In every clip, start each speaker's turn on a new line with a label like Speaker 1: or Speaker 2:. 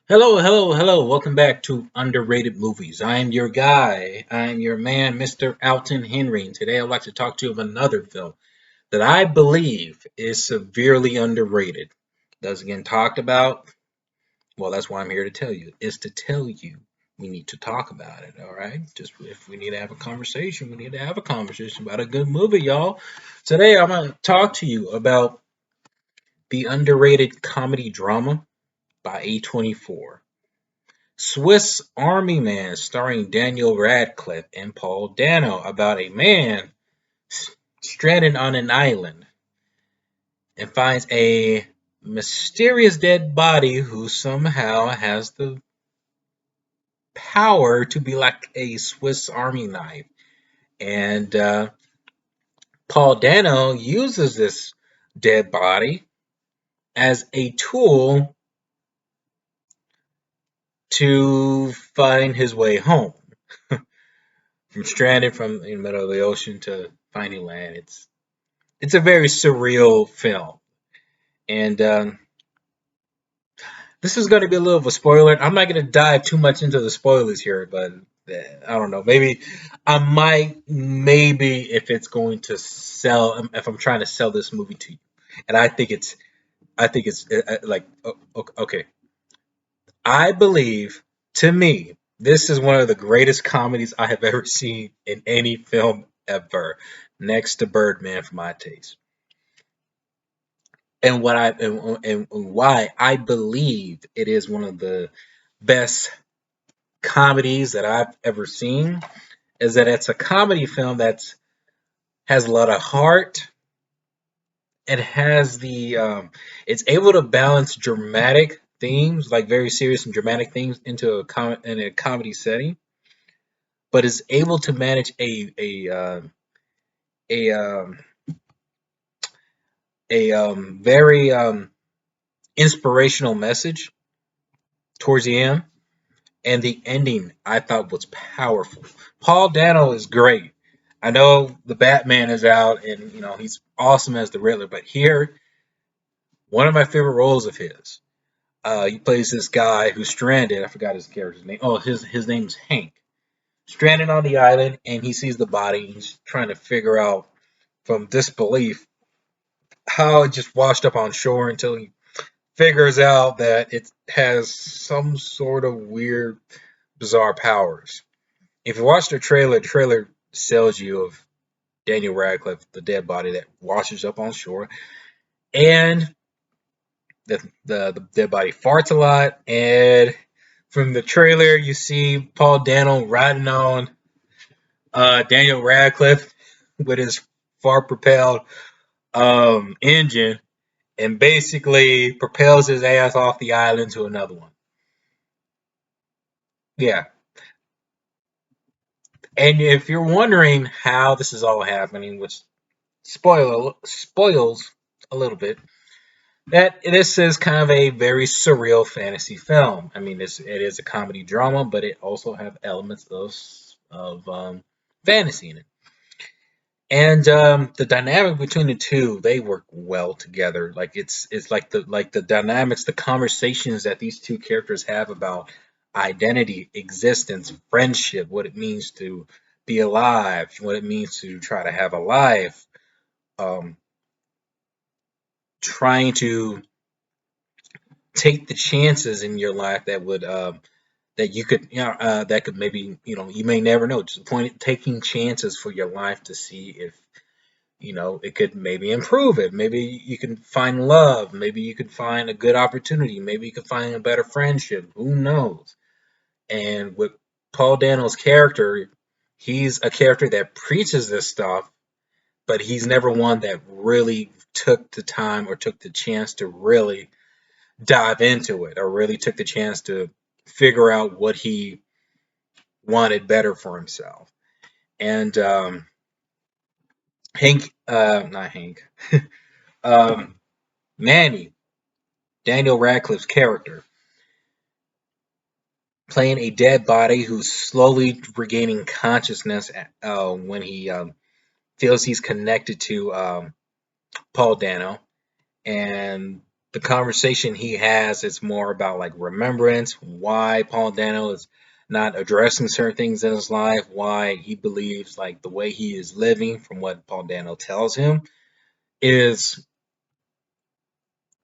Speaker 1: Hello, hello, hello. Welcome back to Underrated Movies. I am your guy. I am your man, Mr. Alton Henry. And today I'd like to talk to you about another film that I believe is severely underrated. Doesn't get talked about. Well, that's why I'm here to tell you. Is to tell you we need to talk about it. All right. Just if we need to have a conversation, we need to have a conversation about a good movie, y'all. Today I'm going to talk to you about the underrated comedy drama by A24. Swiss Army Man, starring Daniel Radcliffe and Paul Dano, about a man stranded on an island and finds a mysterious dead body who somehow has the power to be like a Swiss Army knife. And Paul Dano uses this dead body as a tool to find his way home. From stranded from in the middle of the ocean to finding land. It's a very surreal film, and this is going to be a little of a spoiler. I'm not going to dive too much into the spoilers here, but I don't know. Maybe I might. Maybe if it's going to sell, if I'm trying to sell this movie to you, and I think it's. Like okay. I believe, to me, this is one of the greatest comedies I have ever seen in any film ever, next to Birdman for my taste. And why I believe it is one of the best comedies that I've ever seen is that it's a comedy film that's has a lot of heart. It has it's able to balance dramatic themes, like very serious and dramatic themes, into in a comedy setting, but is able to manage a very inspirational message towards the end. And the ending I thought was powerful. Paul Dano is great. I know the Batman is out, and he's awesome as the Riddler. But here, one of my favorite roles of his. He plays this guy who's stranded. I forgot his character's name. Oh, his name's Hank. Stranded on the island, and he sees the body. He's trying to figure out from disbelief how it just washed up on shore until he figures out that it has some sort of weird, bizarre powers. If you watch the trailer sells you of Daniel Radcliffe, the dead body that washes up on shore, and the dead body farts a lot. And from the trailer, you see Paul Dano riding on Daniel Radcliffe with his fart propelled engine, and basically propels his ass off the island to another one. Yeah. And if you're wondering how this is all happening, which spoils a little bit, that this is kind of a very surreal fantasy film. I mean, it is a comedy drama, but it also have elements of fantasy in it. And the dynamic between the two, they work well together. Like it's like the dynamics, the conversations that these two characters have about identity, existence, friendship, what it means to be alive, what it means to try to have a life, um, trying to take the chances in your life that would that you could that could maybe you may never know. Just point taking chances for your life to see if it could maybe improve it. Maybe you can find love. Maybe you could find a good opportunity. Maybe you could find a better friendship. Who knows? And with Paul Dano's character, he's a character that preaches this stuff, but he's never one that really took the time or took the chance to really dive into it or really took the chance to figure out what he wanted better for himself. And not Hank, um, Manny, Daniel Radcliffe's character, playing a dead body who's slowly regaining consciousness when he feels he's connected to Paul Dano. And the conversation he has is more about like remembrance, why Paul Dano is not addressing certain things in his life, why he believes like the way he is living from what Paul Dano tells him is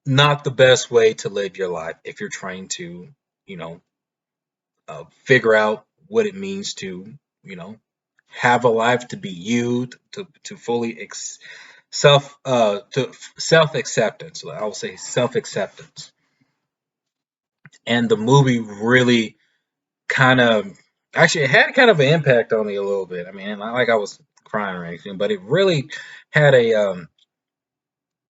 Speaker 1: not the best way to live your life if you're trying to, you know, figure out what it means to, you know, have a life, to be you, to fully self acceptance. I will say self acceptance. And the movie really kind of actually it had kind of an impact on me a little bit. I mean, not like I was crying or anything, but it really had a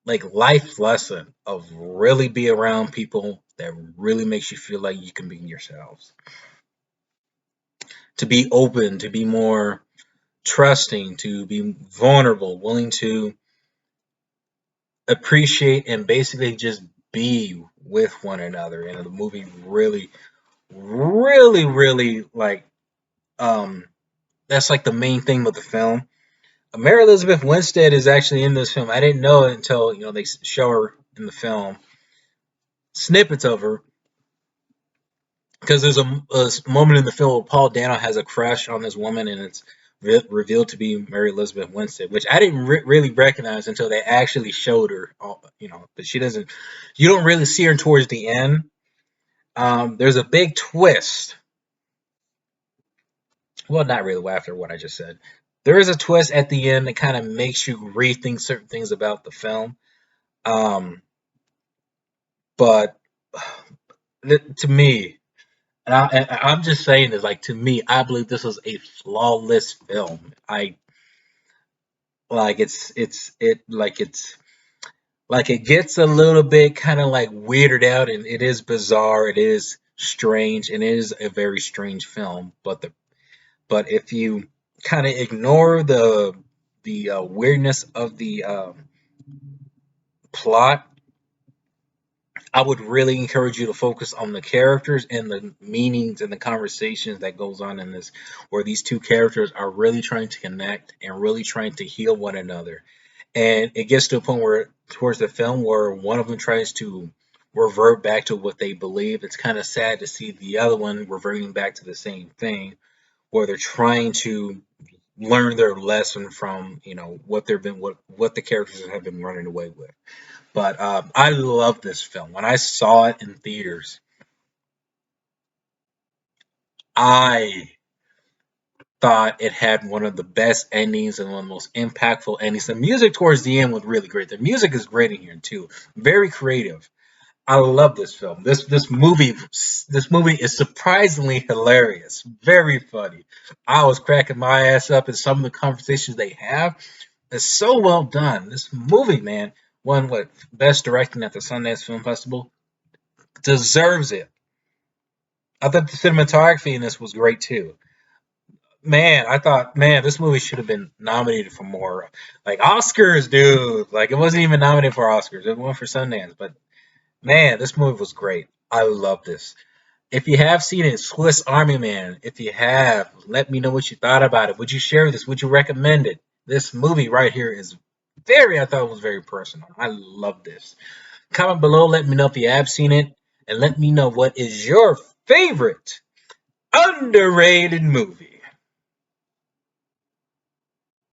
Speaker 1: like life lesson of really be around people that really makes you feel like you can be yourselves. To be open, to be more trusting, to be vulnerable, willing to appreciate and basically just be with one another. And the movie really, really like um that's like the main thing with the film. Mary Elizabeth Winstead is actually in this film. I didn't know it until they show her in the film, snippets of her, because there's a moment in the film where Paul Dano has a crush on this woman, and it's revealed to be Mary Elizabeth Winstead, which I didn't really recognize until they actually showed her. But she doesn't. You don't really see her towards the end. There's a big twist. Well, not really after what I just said. There is a twist at the end that kind of makes you rethink certain things about the film. Um, but to me, I'm just saying this, like to me, I believe this was a flawless film. I like it's it gets a little bit kind of like weirded out, and it is bizarre, it is strange, and it is a very strange film. But if you kind of ignore the weirdness of the plot, I would really encourage you to focus on the characters and the meanings and the conversations that goes on in this, where these two characters are really trying to connect and really trying to heal one another. And it gets to a point where towards the film where one of them tries to revert back to what they believe. It's kind of sad to see the other one reverting back to the same thing, where they're trying to learn their lesson from what the characters have been running away with. But I love this film. When I saw it in theaters, I thought it had one of the best endings and one of the most impactful endings. The music towards the end was really great. The music is great in here too. Very creative. I love this film. This movie is surprisingly hilarious. Very funny. I was cracking my ass up in some of the conversations they have. It's so well done. This movie, man, won what best directing at the Sundance Film Festival. Deserves it. I thought the cinematography in this was great too. Man, I thought, man, this movie should have been nominated for more, like Oscars, dude. Like it wasn't even nominated for Oscars. It won for Sundance, but man, this movie was great. I love this. If you have seen it, Swiss Army Man. If you have, let me know what you thought about it. Would you share this? Would you recommend it? This movie right here is I thought it was very personal. I love this. Comment below, let me know if you have seen it, and let me know what is your favorite underrated movie.